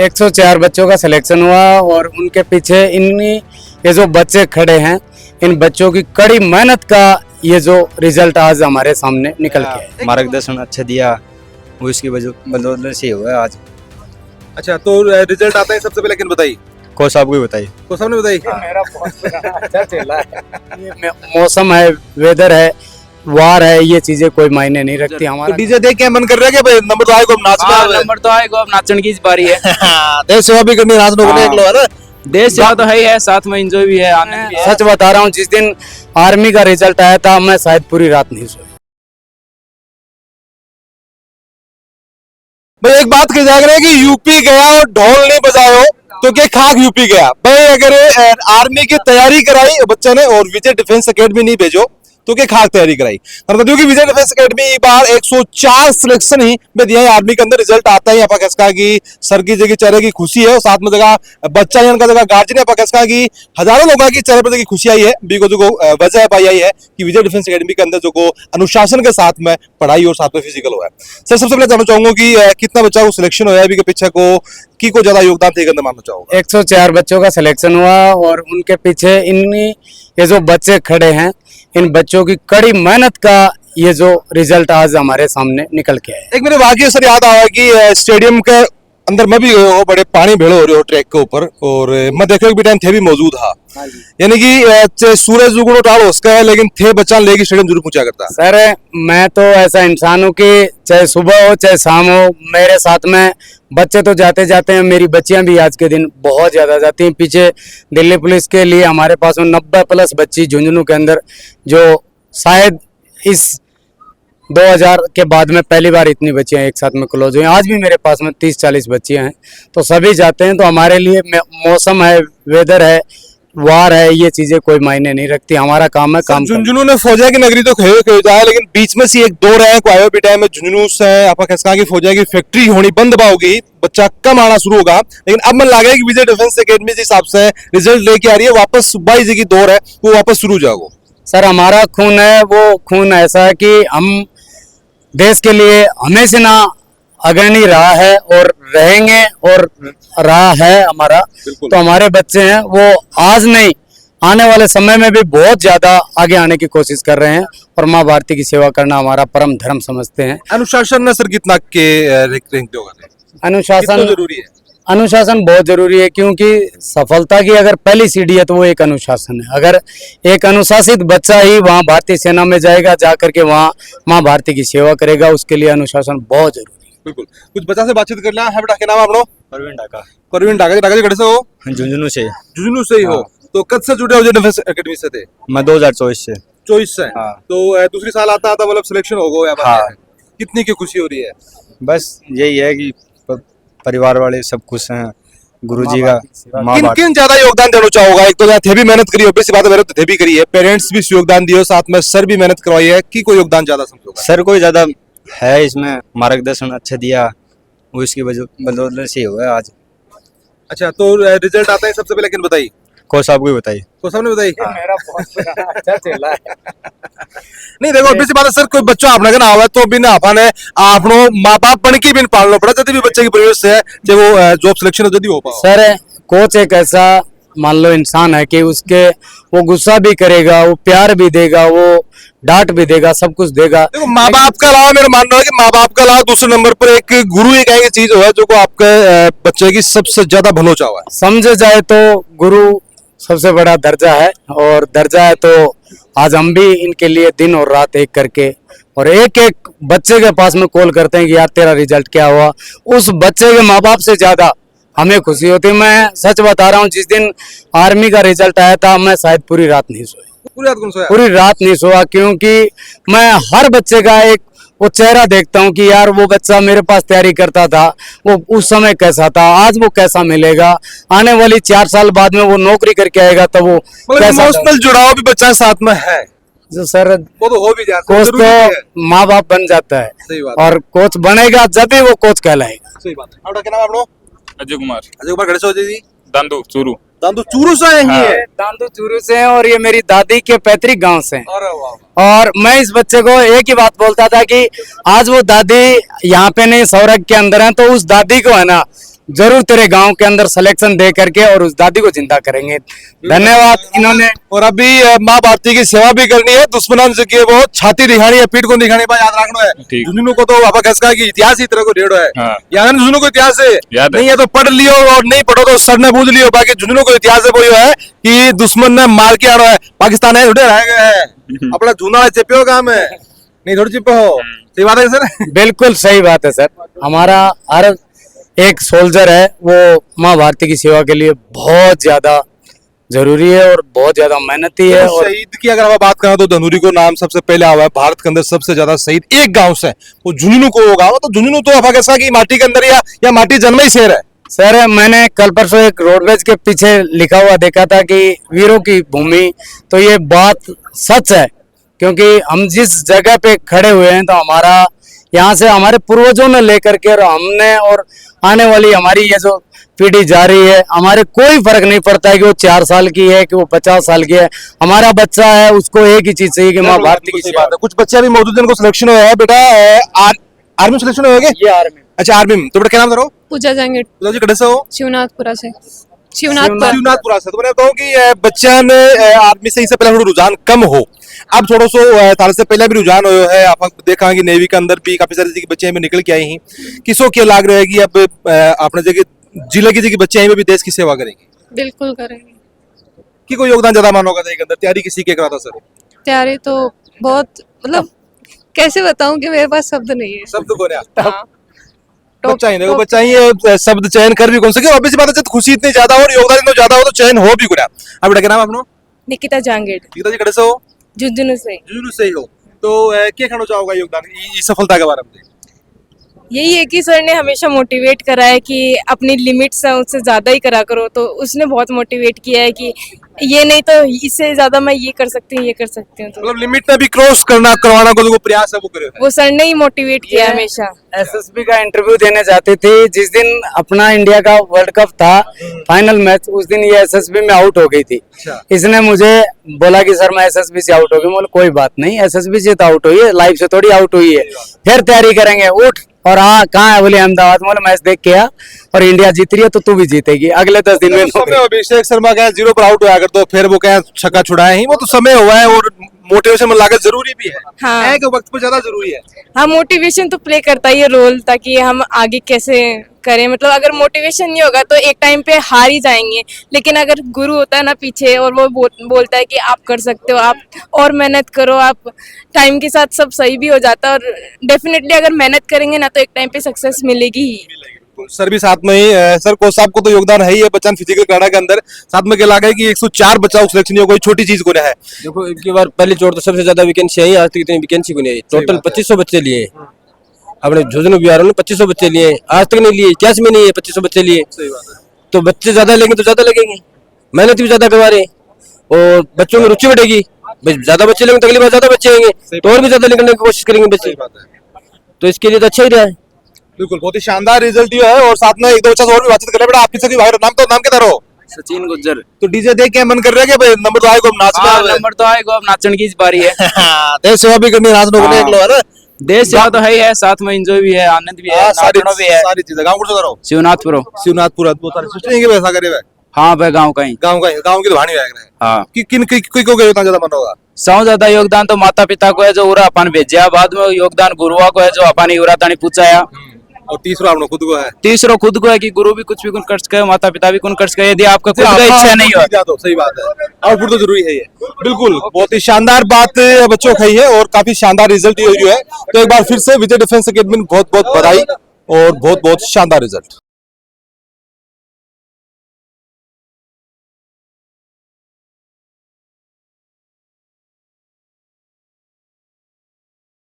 104 बच्चों का सिलेक्शन हुआ और उनके पीछे ये जो बच्चे खड़े हैं, इन बच्चों की कड़ी मेहनत का ये जो रिजल्ट आज हमारे सामने निकल के आया। मार्गदर्शन अच्छा दिया, वो इसकी बदौलत से हुआ है आज। अच्छा, तो रिजल्ट आता है सबसे पहले किन बताई? कोच साहब को भी बताइए। कोच साहब ने बताई? मेरा बहुत अच्छा चला है। ये मौसम है, वेदर है, वार है, ये चीजें कोई मायने नहीं रखती तो हमारा। डीजे देख के मन कर रहा है कि भाई नंबर तो आएगा, अब नाचना है। नंबर तो आएगा, अब नाचन की बारी है। देश सेवा भी करनी, नाचने को देख लो, है ना? देश सेवा तो है ही है, साथ में एंजॉय भी है, आनंद भी है। सच बता रहा हूँ, जिस दिन आर्मी का रिजल्ट आया था, मैं शायद पूरी रात नहीं सोया। भाई एक बात कही जा रही है कि यूपी गया और ढोल नहीं बजायो तो क्या खाक यूपी गया। भाई अगर आर्मी की तैयारी कराई बच्चे ने और विजय डिफेंस एकेडमी नहीं भेजो तो क्या खाक तैयारी कराई। मतलब क्योंकि विजय डिफेंस एकेडमी बार 104 सिलेक्शन ही में दिया है आर्मी के अंदर रिजल्ट आता है। आप की सर की जगह चेहरे की खुशी है और साथ में जगह बच्चा का जगह गार्जियन है की हजारों लोगों की चेहरे पर खुशी आई है। बीको जो वजह पाई आई है कि विजय डिफेंस एकेडमी के अंदर जो को अनुशासन के साथ में पढ़ाई और साथ में फिजिकल हुआ है। सर सबसे पहले जानना चाहूंगा कि कितना बच्चा को सिलेक्शन हुआ है अभी के पीछे को ज्यादा योगदान थे करना मानना चाहूंगा। 104 बच्चों का सिलेक्शन हुआ और उनके पीछे ये जो बच्चे खड़े हैं, इन बच्चों की कड़ी मेहनत का ये जो रिजल्ट आज हमारे सामने निकल के आया। एक मेरे वाकई सर याद आया कि स्टेडियम के अंदर मैं भी हो बड़े पानी भेड़ो हो रहे हो ट्रैक के ऊपर और मैं देखो भी टाइम थे भी मौजूद था। यानी कि सूरज उगड़ो टाल उसका है लेकिन थे बच्चा लेके स्टेडियम जरूर पूछा करता। सर मैं तो ऐसा इंसान हूँ कि चाहे सुबह हो चाहे शाम हो, मेरे साथ में बच्चे तो जाते जाते हैं, मेरी बच्चियां भी आज के दिन बहुत ज्यादा जाती हैं। पीछे दिल्ली पुलिस के लिए हमारे पास में 90+ बच्ची झुंझुनू के अंदर, जो शायद इस 2000 के बाद में पहली बार इतनी बच्चियां एक साथ में क्लोज हुई। आज भी मेरे पास में 30-40 बच्चियां हैं, तो सभी जाते हैं। तो हमारे लिए मौसम है, वेदर है, वार है, ये चीजें कोई मायने नहीं रखती। हमारा काम है काम। झुंझुनू ने फौजा की नगरी तो खेल जाए लेकिन बीच में से एक दौर है को आयो भी टाइम में झुंझुनू से आपका खसका की फौजा की फैक्ट्री होनी बंद होगी, बच्चा कम आना शुरू होगा। लेकिन अब मन लगा कि विजय डिफेंस एकेडमी जिस हिसाब से रिजल्ट लेके आ रही है, वापस सुबाई जी की दौर है वो वापस शुरू हो जाएगा। सर हमारा खून है, वो खून ऐसा है कि हम देश के लिए हमेशा ना अग्रणी रहा है और रहेंगे और रहा है हमारा। तो हमारे बच्चे हैं वो आज नहीं, आने वाले समय में भी बहुत ज्यादा आगे आने की कोशिश कर रहे हैं और माँ भारती की सेवा करना हमारा परम धर्म समझते हैं। अनुशासन ने सर कितना के रैंक होगा? अनुशासन जरूरी है। अनुशासन बहुत जरूरी है क्योंकि सफलता की अगर पहली सीढ़ी है तो वो एक अनुशासन है। अगर एक अनुशासित बच्चा ही वहाँ भारतीय सेना में जाएगा, जा करके वहाँ माँ भारती की सेवा करेगा, उसके लिए अनुशासन बहुत जरूरी है। बिल्कुल। कुछ बच्चा से बातचीत कर लिया है बेटा, क्या नाम है आपको? परवीन ढाका। परवीन ढाका। ढाका से हो? झुंझुनू से। झुंझुनू से ही हो? तो कब से जुड़े हो विजय डिफेंस एकेडमी से थे? मैं 2024 से। 24 से? हाँ। तो दूसरी साल आता था मतलब सिलेक्शन हो गया? हाँ। कितनी की खुशी हो रही है? बस यही है कि परिवार वाले सब खुश हैं, गुरुजी का किन किन ज्यादा योगदान देना चाहोगा? एक तो थे भी मेहनत करी, ऑब्वियस बात है, थे भी करी है, पेरेंट्स भी योगदान दिए, साथ में सर भी मेहनत करवाई है, कि कोई योगदान ज्यादा समझोगा? सर कोई ज्यादा है इसमें, मार्गदर्शन अच्छा दिया, वो इसकी बदौलत से हुआ है आज। अच्छा, तो रिजल्ट आता है सबसे पहले किन बताई? कोच साहब को भी बताइए। कोच साहब ने बताई? मेरा बहुत अच्छा चला है। नहीं देखो ऑब्वियस बात है सर, कोई बच्चा अपने ना आवे तो भी ना आपने आपनो माँ बाप बन के भी पालना पड़ा जब भी बच्चे की परिवेश है चाहे वो जॉब सिलेक्शन हो जल्दी हो पाओ। सर कोच एक ऐसा मान लो इंसान है कि उसके वो गुस्सा भी करेगा, वो प्यार भी देगा, वो डांट भी देगा, सब कुछ देगा। देखो माँ बाप का अलावा मेरा मानना है कि माँ बाप का अलावा दूसरे नंबर पर एक गुरु एक ऐसी चीज है जो को आपके बच्चे की सबसे ज्यादा भलो चावा है। समझे जाए तो गुरु सबसे बड़ा दर्जा है और दर्जा है, तो आज हम भी इनके लिए दिन और रात एक करके और एक एक बच्चे के पास में कॉल करते हैं कि यार तेरा रिजल्ट क्या हुआ। उस बच्चे के माँ बाप से ज्यादा हमें खुशी होती है। मैं सच बता रहा हूँ, जिस दिन आर्मी का रिजल्ट आया था मैं शायद पूरी रात नहीं सोया। पूरी रात नहीं सोया क्योंकि मैं हर बच्चे का एक वो चेहरा देखता हूँ कि यार वो बच्चा मेरे पास तैयारी करता था, वो उस समय कैसा था, आज वो कैसा मिलेगा, आने वाली 4 साल बाद में वो नौकरी करके आएगा तब वो इमोशनल जुड़ाव भी बच्चा साथ में है। जो सर वो तो हो भी जाता है, कोच तो माँ बाप बन जाता है। सही बात और कोच बनेगा जब भी वो कोच कहलाएगा। सही बात है। आपका क्या नाम है आपको? अजय कुमार। अजय कुमार गणेश जी दांदू चूरू। दांदू चूरू से है हाँ। ये? दांदू चूरू से हैं और ये मेरी दादी के पैतृक गांव से हैं। अरे वाह। और मैं इस बच्चे को एक ही बात बोलता था कि आज वो दादी यहाँ पे नहीं सौरभ के अंदर है, तो उस दादी को है ना जरूर तेरे गांव के अंदर सिलेक्शन दे करके और उस दादी को जिंदा करेंगे। धन्यवाद इन्होंने। और अभी माँ भारती की सेवा भी करनी है, दुश्मन से की वो छाती दिखानी है, पीठ को दिखानी है, याद रखना है। जुनून को तो आपा कसका की इतिहास ही तरह को रेड़ो है। याद जुनून को इतिहास है, नहीं है तो पढ़ लियो और नहीं पढ़ो तो सर ने बूझ लियो। बाकी जुनून को इतिहास है वो यो है कि दुश्मन ने मार के आना है, पाकिस्तान है उठे रह गए है अपना जूना चिपो काम है, नहीं थोड़ी चिपो हो। सही बात है सर? बिल्कुल सही बात है सर। हमारा हर एक सोल्जर है वो माँ भारती की सेवा के लिए बहुत ज्यादा जरूरी है और बहुत ज्यादा मेहनती है। और शहीद की अगर हम बात करें तो धनुरी को नाम सबसे पहले आवा है भारत के अंदर सबसे ज्यादा शहीद एक गांव से, वो झुंझुनू को होगा। तो झुंझुनू तो आपका कैसा की माटी के अंदर या माटी जन्म ही शेर है। सर मैंने कल परसों एक रोडवेज के पीछे लिखा हुआ देखा था कि वीरों की भूमि, तो ये बात सच है क्योंकि हम जिस जगह पे खड़े हुए हैं तो हमारा यहाँ से हमारे पूर्वजों ने लेकर के और हमने और आने वाली हमारी ये जो पीढ़ी जा रही है, हमारे कोई फर्क नहीं पड़ता है कि वो 4 साल की है कि वो 50 साल की है। हमारा बच्चा है उसको एक ही चीज चाहिए कि माँ भारती की सेवा। कुछ बच्चे अभी मौजूद हैं, इनको सिलेक्शन हुआ है बेटा, आर्मी सिलेक्शन हो गए। ये आर्मी। अच्छा आर्मी में, तो बेटा क्या नाम करो? पूजा जाएंगे पूजा जी कड़े से हो? शिवनाथपुरा से। शिवनाथपुरा शिवनाथपुरा से। तो मैं बताऊं कि बच्चा ने आर्मी से इससे पहले थोड़ा रुझान कम हो, अब थोड़ा सो साल से पहले भी रुझान हो है। आप देखा कि नेवी के अंदर भी काफी सारे बच्चे में निकल के आए हैं। किसों क्या लाग रहा है कि अब अपने जगह जिले की बच्चे हैं भी देश की सेवा करेंगे? बिल्कुल करेंगे। कि कोई योगदान ज्यादा मानोगा के अंदर? तैयारी किसी के कराता सर? तैयारी तो बहुत, मतलब कैसे बताऊं कि मेरे पास शब्द नहीं है। शब्द को नहीं। हाँ। बच्चा ही देखो, बच्चा ही शब्द चयन कर भी कौन सके। ऑब्वियस बात है जब खुशी इतनी ज्यादा हो और योगदान इतना ज्यादा हो तो चयन हो भी गुना। अब बेटा क्या नाम अपनो? निकिता जांगेड़। गीता जी कड़े से हो? झुंझुनू से। जुनू से ही हो। तो क्या कहना चाहोगा योगदान इस सफलता के बारे में? यही है कि सर ने हमेशा मोटिवेट करा है कि अपनी लिमिट्स है उससे ज्यादा ही करा करो, तो उसने बहुत मोटिवेट किया है कि ये नहीं तो इससे ज्यादा मैं ये कर सकती हूँ, ये कर सकती हूँ। तो मतलब लिमिट में भी क्रॉस करवाना को प्रयास है वो करे। वो सर ने ही मोटिवेट किया हमेशा। एसएसबी का इंटरव्यू देने जाती थी जिस दिन अपना इंडिया का वर्ल्ड कप था फाइनल मैच, उस दिन ये एसएसबी में आउट हो गई थी। इसने मुझे बोला कि सर मैं एसएसबी से आउट हो गई। बोला कोई बात नहीं, एसएसबी से तो आउट हुई है, लाइव से थोड़ी आउट हुई है, फिर तैयारी करेंगे। उठ और हाँ कहाँ है? बोले अहमदाबाद। बोले मैच देख के आ और इंडिया जीत रही है तो तू भी जीतेगी अगले 10 दिन में। अभिषेक शर्मा क्या 0 पर आउट हुआ अगर तो फिर वो क्या छक्का छुड़ाए ही, वो तो समय हुआ है और मोटिवेशन में लागत जरूरी भी है। हाँ। कि वक्त पर ज्यादा जरूरी है। हाँ, मोटिवेशन तो प्ले करता ही है रोल, ताकि हम आगे कैसे करें। मतलब अगर मोटिवेशन नहीं होगा तो एक टाइम पे हार ही जाएंगे, लेकिन अगर गुरु होता है ना पीछे और वो बोलता है कि आप कर सकते हो, आप और मेहनत करो, आप टाइम के साथ सब सही भी हो जाता है। और डेफिनेटली अगर मेहनत करेंगे ना तो एक टाइम पे सक्सेस मिलेगी ही। सर भी साथ में ही, सर को साहब को तो योगदान है ही है बच्चन फिजिकल कराड़ा के अंदर। साथ में क्या लगा है कि 104 बच्चा सिलेक्शन नहीं हो, कोई छोटी चीज को नहीं है। देखो इनकी बार पहली चोट तो सबसे ज्यादा वैकेंसी आई, आज तक इतनी वैकेंसी को नहीं आई। टोटल 2500 बच्चे लिए अपने झुंझुनू बिहार में, 2500 बच्चे लिए, आज तक नहीं लिए। इतिहास में नहीं है 2500 बच्चे लिए। तो बच्चे ज्यादा लेंगे तो ज्यादा लगेंगे, मेहनत भी ज्यादा करवा रहे हैं और बच्चों में रुचि बढ़ेगी। ज्यादा बच्चे लेंगे तो अगली बार ज्यादा बच्चे आएंगे तो और भी ज्यादा लिखने की कोशिश करेंगे बच्चे, तो इसके लिए तो अच्छा ही रहा है। बिल्कुल, बहुत ही शानदार रिजल्ट दिया है। और साथ में एक दो बच्चा और भी बातचीत कर बेटा। आपकी सभी भाई नाम क्या रहो? सचिन गुज्जर। तो डीजे देख के मन कर रहा है कि नंबर तो आएगा अब नाचना है। नंबर तो आएगा, अब नाचन की बारी है। देश सेवा भी करनी, नाचना को एक लो है ना। देश सेवा तो है ही है, साथ में एंजॉय भी है, आनंद भी है, नाचना भी है। सारी चीजें। गांव कौन सा रहो? शिवनाथपुर। शिवनाथपुर। बहुत सारे सिस्टर हैं कि वैसा करे हुए? हाँ भाई गाँव का ही। गांव की तो भानी है। हाँ, कि किन को योगदान ज्यादा मन होगा? सबसे ज्यादा योगदान तो माता पिता को है जो उरा अपन भेजा, बाद में योगदान गुरुआ को है जो अपन उरा तानी पूछाया, और तीसरा अपना खुद को है। तीसरा खुद को है कि गुरु भी कुछ भी कुन कर सके, माता पिता भी कुन कर सके। यदि आपका खुद का इच्छा नहीं हो तो सही बात है, आउटपुट तो जरूरी है ये। बिल्कुल, बहुत ही शानदार बात बच्चों कही है और काफी शानदार रिजल्ट ये है। तो एक बार फिर से विजय डिफेंस अकेडमी बहुत बहुत बधाई और बहुत बहुत शानदार रिजल्ट।